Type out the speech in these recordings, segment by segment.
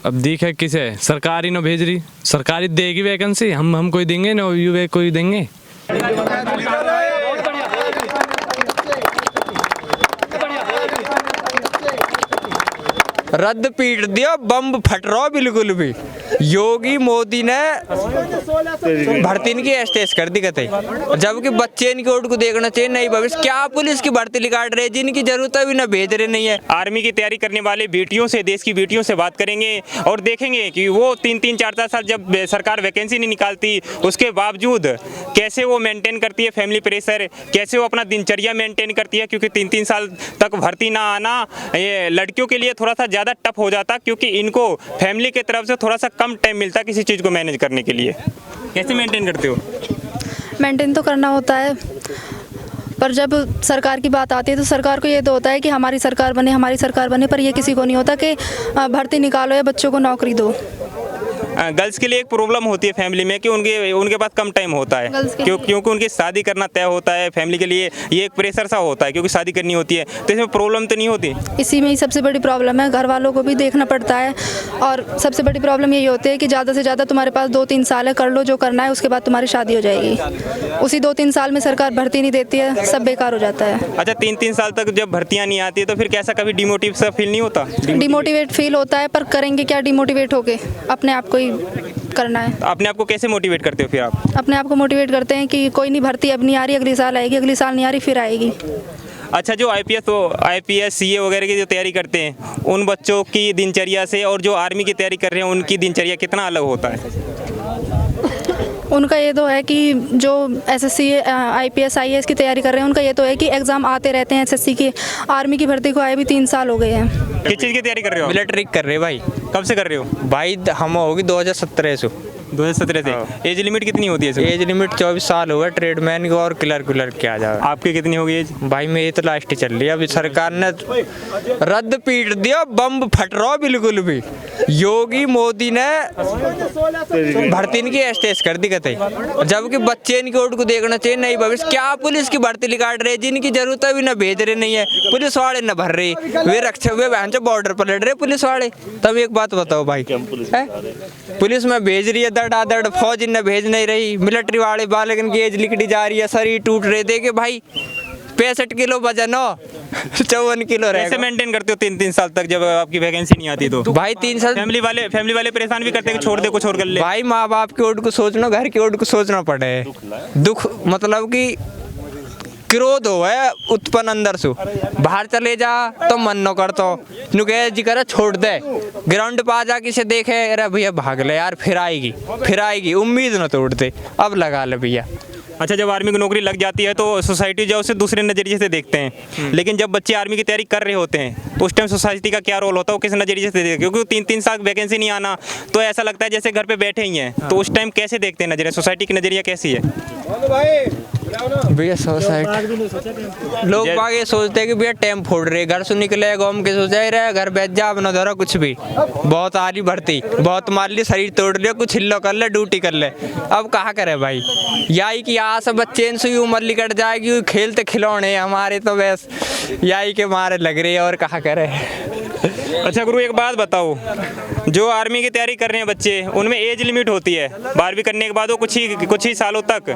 अब दिखे किसे, सरकार ही ना भेज रही, सरकार ही देगी वैकेंसी, हम कोई देंगे ना युवा कोई देंगे। रद्द पीट दियो, बम फट रहा बिल्कुल भी। योगी मोदी ने भर्ती इनकी एस्टेस कर दी कतई, जबकि बच्चे इनके ओट को देखना चाहिए। नहीं भविष्य क्या पुलिस की भर्ती निकाल रहे, जिनकी जरूरत है भी ना भेज रहे नहीं है। आर्मी की तैयारी करने वाले बेटियों से, देश की बेटियों से बात करेंगे और देखेंगे कि वो 3-3, 4-4 साल जब सरकार वैकेंसी नहीं निकालती, उसके बावजूद कैसे वो मेंटेन करती है फैमिली प्रेशर, कैसे वो अपना दिनचर्या मेंटेन करती है। क्योंकि 3-3 साल तक भर्ती ना आना ये लड़कियों के लिए थोड़ा सा ज़्यादा टफ हो जाता, क्योंकि इनको फैमिली की तरफ से थोड़ा सा कम टाइम मिलता किसी चीज़ को मैनेज करने के लिए। कैसे मेंटेन करते हो? मेंटेन तो करना होता है, पर जब सरकार की बात आती है तो सरकार को ये तो होता है कि हमारी सरकार बने, पर ये किसी को नहीं होता कि भर्ती निकालो या बच्चों को नौकरी दो। गर्ल्स के लिए एक प्रॉब्लम होती है फैमिली में कि उनके पास कम टाइम होता है, क्योंकि उनकी शादी करना तय होता है। फैमिली के लिए ये एक प्रेशर सा होता है क्योंकि शादी करनी होती है, तो इसमें प्रॉब्लम तो नहीं होती? इसी में ही सबसे बड़ी प्रॉब्लम है, घर वालों को भी देखना पड़ता है। और सबसे बड़ी प्रॉब्लम यही होती है कि ज़्यादा से ज़्यादा तुम्हारे पास 2-3 साल है, कर लो जो करना है, उसके बाद तुम्हारी शादी हो जाएगी। उसी 2-3 साल में सरकार भर्ती नहीं देती है, सब बेकार हो जाता है। अच्छा, 3-3 साल तक जब भर्तियाँ नहीं आती तो फिर कैसा कभी डिमोटिव सा फील नहीं होता? डिमोटिवेट फील होता है, पर करेंगे क्या डिमोटिवेट होके, अपने आप को ही करना है। तो अपने आप को कैसे मोटिवेट करते हो फिर आप? अपने आप को मोटिवेट करते हैं कि कोई नहीं, भर्ती अब नहीं आ रही, अगली साल आएगी, अगली साल नहीं आ रही, फिर आएगी। अच्छा, जो आईपीएस सीए वगैरह की जो तैयारी करते हैं, उन बच्चों की दिनचर्या से और जो आर्मी की तैयारी कर रहे हैं उनकी दिनचर्या कितना अलग होता है? उनका ये तो है कि जो एसएससी आईपीएस आईएएस की तैयारी कर रहे हैं, उनका ये तो है कि एग्ज़ाम आते रहते हैं एसएससी के। आर्मी की भर्ती को आए भी 3 साल हो गए हैं। किस चीज़ की तैयारी कर रहे हो? मिलिट्री कर रहे भाई। कब से कर रहे हो? भाई हम होगी 2017 से। 2017 से। एज लिमिट कितनी होती है? एज लिमिट 24 साल हुआ ट्रेडमैन को, और क्लर्क क्या जाए। आपकी कितनी होगी एज? भाई मेरी तो लास्ट ही चल रही है। अभी सरकार ने रद्द पीट दिया, बम फट रहा बिल्कुल भी। योगी मोदी ने भर्ती इनकी एस्टेस कर दी कतई, जबकि बच्चे इनके ओट को देखना चाहिए। नहीं भविष्य क्या पुलिस की भर्ती निकाल रहे, जिनकी जरूरत है भी ना भेज रहे नहीं है। पुलिस वाले न भर रहे, वे रक्षा हुए बहन बॉर्डर पर लड़ रहे पुलिस वाले। तब एक बात बताओ भाई, पुलिस में भेज रही है दड़ फौज इन्हें भेज नहीं रही। मिलिट्री वाले बालकन की एज लिखी जा रही है, शरीर टूट रहे थे कि भाई 65 किलो वजन हो, 54 किलो रहे। कैसे मेंटेन करते हो 3-3 साल तक जब आपकी वैकेंसी नहीं आती? तो भाई 3 साल फैमिली वाले परेशान भी करते हैं कि छोड़ दे, कुछ और कर ले। भाई माँ बाप की ओर को सोचना, घर की ओर को सोचना पड़े। दुख मतलब कि क्रोध हो है उत्पन्न अंदर से, बाहर चले जा तो मन न करतो, जी करे छोड़ दे, ग्राउंड पे आ जा किसे देखे, अरे भैया भाग ले यार, फिर आएगी, उम्मीद न तोड़ते, अब लगा ले भैया। अच्छा, जब आर्मी की नौकरी लग जाती है तो सोसाइटी जो उसे दूसरे नज़रिए से देखते हैं, लेकिन जब बच्चे आर्मी की तैयारी कर रहे होते हैं तो उस टाइम सोसाइटी का क्या रोल होता है, वो किस नज़रिए से देखते हैं? क्योंकि 3-3 साल वैकेंसी नहीं आना तो ऐसा लगता है जैसे घर पे बैठे ही हैं। तो उस टाइम कैसे देखते हैं नज़रिया, सोसाइटी की नज़रिया कैसी है? भैया सोसाइटी लोग बाग ये सोचते हैं कि भैया टाइम फोड़ रहे, घर से निकले घूम के सोचा ही रहे, घर बैठ जा अपना धरा कुछ भी, बहुत आ रही भर्ती, बहुत मार ली, शरीर तोड़ लिया, कुछ हिल्लो कर ले, ड्यूटी कर ले। अब कहाँ करे भाई, यही कि आज सब बच्चे से उम्र निकट जाएगी, खेलते खिलौने हमारे तो बस यही के मारे लग रही है, और कहाँ करे। अच्छा गुरु, एक बात बताओ, जो आर्मी की तैयारी कर रहे हैं बच्चे, उनमें एज लिमिट होती है, 12वीं करने के बाद वो कुछ ही सालों तक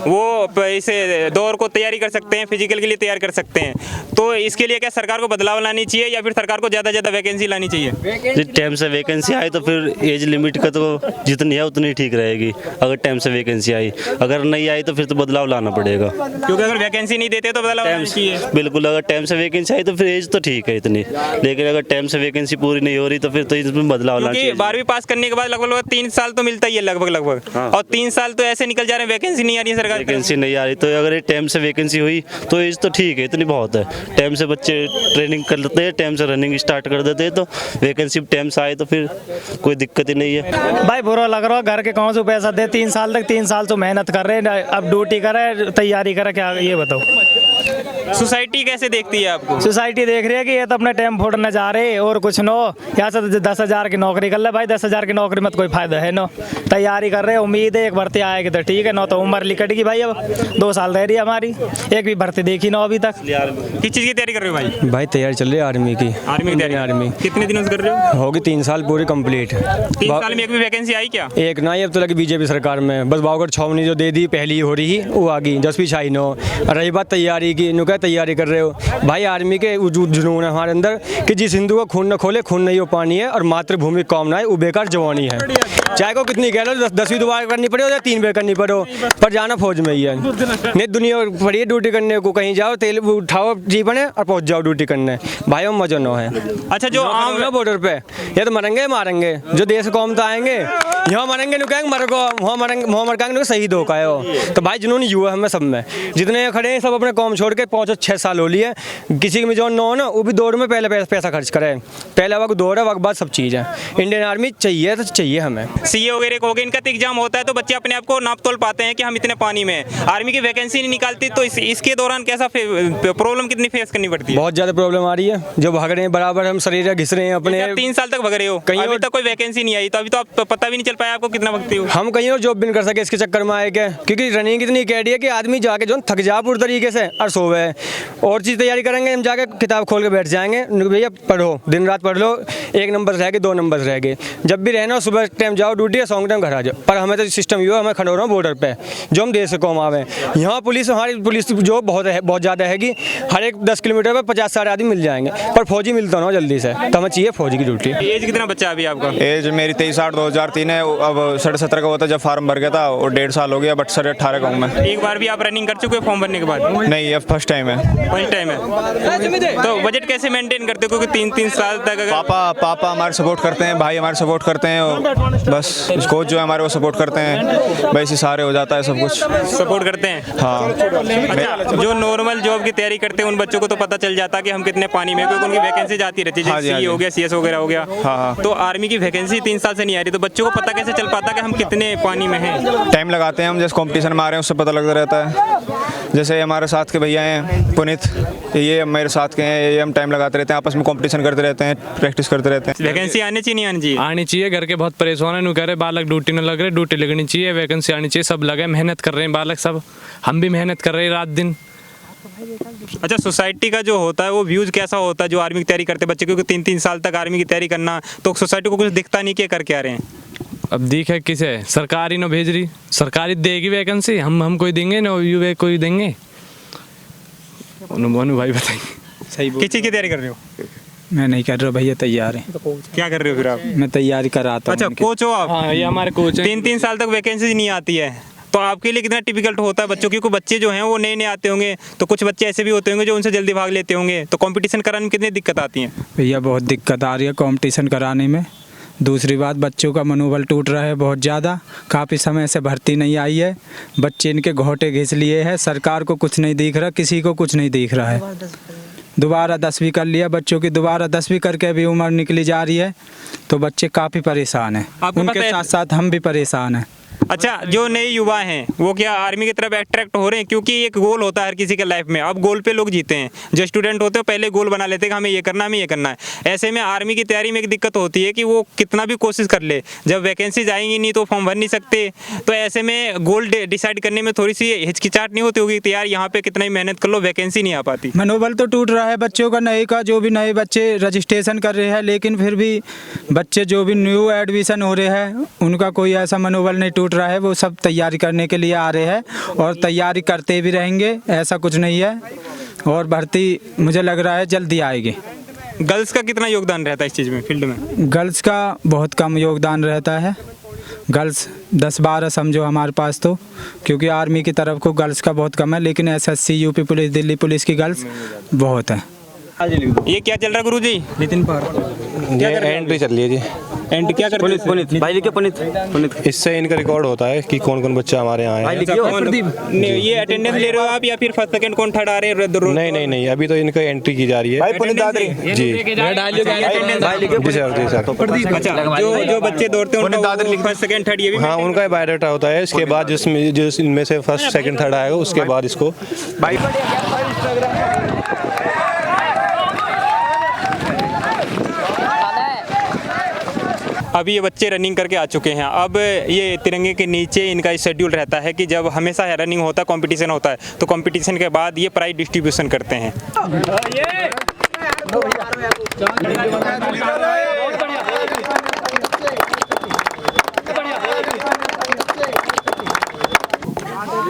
वो इसे दौर को तैयारी कर सकते हैं, फिजिकल के लिए तैयार कर सकते हैं। तो इसके लिए क्या सरकार को बदलाव लानी चाहिए या फिर सरकार को ज़्यादा वैकेंसी लानी चाहिए? जिस टाइम से वैकेंसी आई तो फिर एज लिमिट का तो जितनी है उतनी ठीक रहेगी। अगर टाइम से वैकेंसी आई, अगर नहीं आई तो फिर तो बदलाव लाना पड़ेगा, क्योंकि अगर वैकेंसी नहीं देते तो बदलाव लाना चाहिए। बिल्कुल, अगर टाइम से वैकेंसी आई तो फिर एज तो ठीक है इतनी, लेकिन अगर टाइम से वैकेंसी पूरी नहीं हो रही तो फिर तो इसमें बदलाव लाना चाहिए। 12वीं पास करने के बाद लगभग 3 साल तो मिलता ही है लगभग, हाँ। और 3 साल तो ऐसे निकल जा रहे हैं, वैकेंसी नहीं आ रही है सरकार की। वैकेंसी नहीं आ रही तो अगर टाइम से वैकेंसी हुई तो एज तो ठीक है, इतनी बहुत है। टाइम से बच्चे ट्रेनिंग कर लेते हैं, टाइम से रनिंग स्टार्ट कर देते हैं, तो वैकेंसी टाइम से आए तो फिर कोई दिक्कत ही नहीं है। भाई बुरा लग रहा है, घर के कौन से पैसा दे, 3 साल तक 3 साल तो मेहनत कर रहे हैं, अब ड्यूटी करे, तैयारी करे, क्या ये बताओ। सोसाइटी कैसे देखती है आपको? सोसाइटी देख रही है कि ये तो अपने टाइम फोड़ने जा रहे हैं और कुछ नो, यहाँ से 10,000 की नौकरी कर ले भाई, 10,000 की नौकरी में तो कोई फायदा है नो। तैयारी कर रहे हैं, उम्मीद है एक भर्ती आएगी तो ठीक है, नो तो उम्र लिकटेगी भाई। अब 2 साल रह रही है हमारी, एक भी भर्ती देखी ना अभी तक। किस चीज़ की तैयारी कर रहे हो भाई? भाई तैयारी चल रही है आर्मी की। आर्मी की तैयारी? आर्मी कितने दिनों से कर रहे हो? होगी 3 साल पूरी कंप्लीट। 3 साल में एक भी वैकेंसी आई क्या? एक ना, ये अब तो लगी बीजेपी सरकार में, बस बावगढ़ छावनी जो दे दी पहली हो रही वो आ गई, 10वीं छाई नो। रही बात तैयारी की, नु क्या तैयारी कर रहे हो भाई? आर्मी के जुनून है हमारे अंदर कि जिस हिंदू का खून न खोले, खून नहीं हो पानी है, और मातृभूमि कामना है वो बेकार जवानी है। चाहे को कितनी कह लो, 10वीं दोबारा करनी पड़े या 3 बार करनी पड़े, पर जाना फौज में ही है। नहीं दुनिया पड़ी है ड्यूटी करने को, कहीं जाओ तेल उठाओ जीवन है और पहुंच जाओ ड्यूटी करने, भाई हम मजा ना है। अच्छा, जो आम बॉर्डर पे ये तो मरेंगे मारेंगे, जो देश कौम तो आएंगे यहाँ मरेंगे, नु कहेंगे मर को वहाँ मरेंगे, वहाँ मर के शहीद होगा है वो। तो भाई जुनून युवा हमें सब में, जितने खड़े हैं सब अपने कौम छोड़ के 5-6 साल हो लिए। किसी में जो न हो ना वो भी दौड़ में पहले पैसा खर्च करे, पहले वक्त दौड़ है, वक्त बाद सब चीज़ है। इंडियन आर्मी चाहिए तो चाहिए हमें। सीए वगैरह को हो गए, इनका तो एग्जाम होता है तो बच्चे अपने आप को नाप तोल पाते हैं कि हम इतने पानी में हैं। आर्मी की वैकेंसी नहीं निकालती तो इसके दौरान कैसा प्रॉब्लम कितनी फेस करनी पड़ती है? बहुत ज़्यादा प्रॉब्लम आ रही है, जो भाग रहे हैं बराबर हम शरीर घिस रहे हैं अपने। 3 साल तक भाग रहे हो, कहीं अभी तक कोई वैकेंसी नहीं आई, तो अभी तो आप पता भी नहीं चल पाया आपको कितना भगते हो। हम कहीं और जॉब भी नहीं कर सके इसके चक्कर में आए क्या, क्योंकि रनिंग इतनी कैडी है कि आदमी जाके जो थक जा पूरी तरीके से और सोवे। और चीज़ तैयारी करेंगे हम, जाके किताब खोल के बैठ जाएंगे, भैया पढ़ो, दिन रात पढ़ लो, 1 नंबर रह गए 2 नंबर रह गए। जब भी रहना सुबह टाइम जाओ ड्यूटी है, शाम टाइम घर आ जाओ। पर हमें तो सिस्टम ये हमें खड़ो रहा बॉर्डर पे, जो हम देश से कौम आवे। यहाँ पुलिस, हमारी पुलिस जो बहुत ज़्यादा हैगी, हर एक 10 किलोमीटर पर 50 सारे आदमी मिल जाएंगे, पर फौजी मिलता ना जल्दी से, तो हमें चाहिए फौजी की ड्यूटी। एज कितना बच्चा अभी आपका? एज मेरी 23/8/2003 है, अब 17.5 का हुआ था जब फार्म भर गया था, और 1.5 साल हो गया, बट 18.5 का हूँ मैं। एक बार भी आप रनिंग कर चुके हो फॉर्म भरने के बाद? नहीं, अब फर्स्ट टाइम है। फर्स्ट टाइम है। तो बजट कैसे मेंटेन करते हो, क्योंकि 3 साल तक अगर पापा हमारे सपोर्ट करते हैं, भाई हमारे सपोर्ट करते हैं, और बस कोच जो है हमारे वो सपोर्ट करते हैं, वैसे सारे हो जाता है सब कुछ, सपोर्ट करते हैं। हाँ। अच्छा, जो नॉर्मल जॉब की तैयारी करते हैं उन बच्चों को तो पता चल जाता कि हम कितने पानी में, क्योंकि उनकी वैकेंसी जाती रहती है, हाँ जी, जैसे हाँ सीए जी। हो गया, सीएस वगैरह हो गया। हाँ। तो आर्मी की वैकेंसी 3 साल से नहीं आ रही, तो बच्चों को पता कैसे चल पाता कि हम कितने पानी में हैं? टाइम लगाते हैं हम, जैसे कंपटीशन में आ रहे हैं उससे पता लगता रहता है। जैसे हमारे साथ के भैया हैं पुनीत, ये मेरे साथ के हैं, ये हम टाइम लगाते रहते हैं, आपस में कंपटीशन करते रहते हैं, प्रैक्टिस करते रहते हैं। वैकेंसी आनी चाहिए नहीं आनी चाहिए? आनी चाहिए, घर के बहुत परेशान है, नु कह रहे बालक ड्यूटी न लग रहे, ड्यूटी लगनी चाहिए, वैकेंसी आनी चाहिए, सब लगे मेहनत कर रहे हैं बालक सब, हम भी मेहनत कर रहे हैं रात दिन। अच्छा, सोसाइटी का जो होता है वो व्यूज कैसा होता है जो आर्मी की तैयारी करते बच्चे, क्योंकि 3-3 साल तक आर्मी की तैयारी करना, तो सोसाइटी को कुछ दिखता नहीं कि कर क्या रहे हैं? अब दिखे किसे, सरकार ही न भेज रही, सरकारी देगी वैकेंसी, हम कोई देंगे ना युवा कोई देंगे। अनु भाई बताइए। सही किस चीज़ की तैयारी कर रहे हो? मैं नहीं कर रहा भैया, तैयार है। क्या कर रहे हो फिर आप? मैं तैयारी कर रहा था। अच्छा, कोच हो आप? हाँ, ये हमारे कोच हैं। 3-3 साल तक वैकेंसी नहीं आती है, तो आपके लिए कितना टिपिकल होता है बच्चों, क्योंकि बच्चे जो हैं वो नए नए आते होंगे, तो कुछ बच्चे ऐसे भी होते होंगे जो उनसे जल्दी भाग लेते होंगे, तो कंपटीशन कराने में कितनी दिक्कत आती है? भैया बहुत दिक्कत आ रही है कंपटीशन कराने में। दूसरी बात, बच्चों का मनोबल टूट रहा है बहुत ज़्यादा, काफ़ी समय से भर्ती नहीं आई है, बच्चे इनके घोटे घिस लिए हैं, सरकार को कुछ नहीं दिख रहा, किसी को कुछ नहीं दिख रहा है। दोबारा 10वीं कर लिया बच्चों की, दोबारा 10वीं करके भी उम्र निकली जा रही है, तो बच्चे काफ़ी परेशान हैं, उनके साथ साथ हम भी परेशान हैं। अच्छा, जो नए युवा हैं वो क्या आर्मी की तरफ अट्रैक्ट हो रहे हैं, क्योंकि एक गोल होता है हर किसी के लाइफ में, अब गोल पे लोग जीते हैं। जो स्टूडेंट होते हैं पहले गोल बना लेते हैं कि हमें ये करना है, हमें ये करना है। ऐसे में आर्मी की तैयारी में एक दिक्कत होती है कि वो कितना भी कोशिश कर ले, जब वैकेंसी आएंगी नहीं तो फॉर्म भर नहीं सकते, तो ऐसे में गोल डिसाइड करने में थोड़ी सी हिचकिचाहट नहीं होती होगी कि यार यहाँ पे कितना ही मेहनत कर लो, वैकेंसी नहीं आ पाती? मनोबल तो टूट रहा है बच्चों का, नए का, जो भी नए बच्चे रजिस्ट्रेशन कर रहे हैं, लेकिन फिर भी बच्चे जो भी न्यू एडमिशन हो रहे हैं उनका कोई ऐसा मनोबल नहीं टूट रहा है, वो सब तैयारी करने के लिए आ रहे हैं और तैयारी करते भी रहेंगे, ऐसा कुछ नहीं है। और भर्ती मुझे लग रहा है जल्दी आएगी। गर्ल्स का कितना योगदान रहता है इस चीज़ में, फील्ड में? गर्ल्स का बहुत कम योगदान रहता है, गर्ल्स 10-12 समझो हमारे पास तो, क्योंकि आर्मी की तरफ को गर्ल्स का बहुत कम है, लेकिन SSC, UP police, Delhi police की गर्ल्स बहुत है। ये क्या चल रहा है गुरुजी? नितिन पर एंट्री चल रही है जी। एंड क्या करते हैं? पुनित इससे इनका रिकॉर्ड होता है कि कौन कौन बच्चा हमारे यहाँ है। ये अटेंडेंस ले रहे हो आप या फिर फर्स्ट सेकंड कौन थर्ड आ रहे हैं? नहीं, अभी तो इनका एंट्री की जा रही है जी जी सर। अच्छा, जो बच्चे दौड़ते हैं उनका फर्स्ट सेकंड थर्ड ये भी? हाँ, उनका बायोडाटा होता है, इसके बाद जिसमें इनमें से फर्स्ट सेकंड थर्ड आएगा उसके बाद इसको अभी ये बच्चे रनिंग करके आ चुके हैं। अब ये तिरंगे के नीचे इनका शेड्यूल रहता है कि जब हमेशा रनिंग होता है, कंपटीशन होता है, तो कंपटीशन के बाद ये प्राइज डिस्ट्रीब्यूशन करते हैं।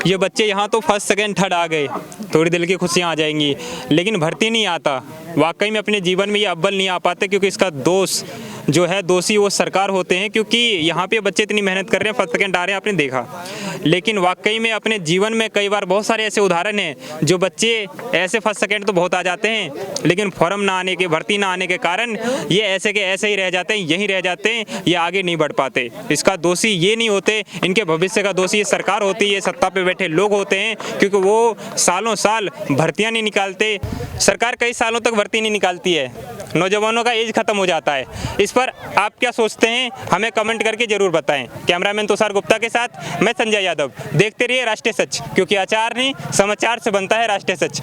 ये बच्चे यहाँ तो फर्स्ट सेकंड थर्ड आ गए, थोड़ी दिल की खुशियाँ आ जाएंगी, लेकिन भर्ती नहीं आता। वाकई में अपने जीवन में ये अव्वल नहीं आ पाते, क्योंकि इसका दोष जो है दोषी वो सरकार होते हैं। क्योंकि यहाँ पे बच्चे इतनी मेहनत कर रहे हैं, फर्स्ट सेकंड आ रहे हैं, आपने देखा। लेकिन वाकई में अपने जीवन में कई बार बहुत सारे ऐसे उदाहरण हैं जो बच्चे ऐसे फर्स्ट सेकंड तो बहुत आ जाते हैं, लेकिन फॉर्म ना आने के, भर्ती ना आने के कारण ये ऐसे के ऐसे ही रह जाते हैं, यहीं रह जाते हैं, ये आगे नहीं बढ़ पाते। इसका दोषी ये नहीं होते, इनके भविष्य का दोषी ये सरकार होती है, सत्ता पे बैठे लोग होते हैं, क्योंकि वो सालों साल भर्तियाँ नहीं निकालते। सरकार कई सालों तक भर्ती नहीं निकालती है, नौजवानों का एज खत्म हो जाता है। इस पर आप क्या सोचते हैं, हमें कमेंट करके जरूर बताएं। कैमरामैन तुषार गुप्ता के साथ मैं संजय यादव। देखते रहिए राष्ट्रीय सच, क्योंकि आचार नहीं समाचार से बनता है राष्ट्रीय सच।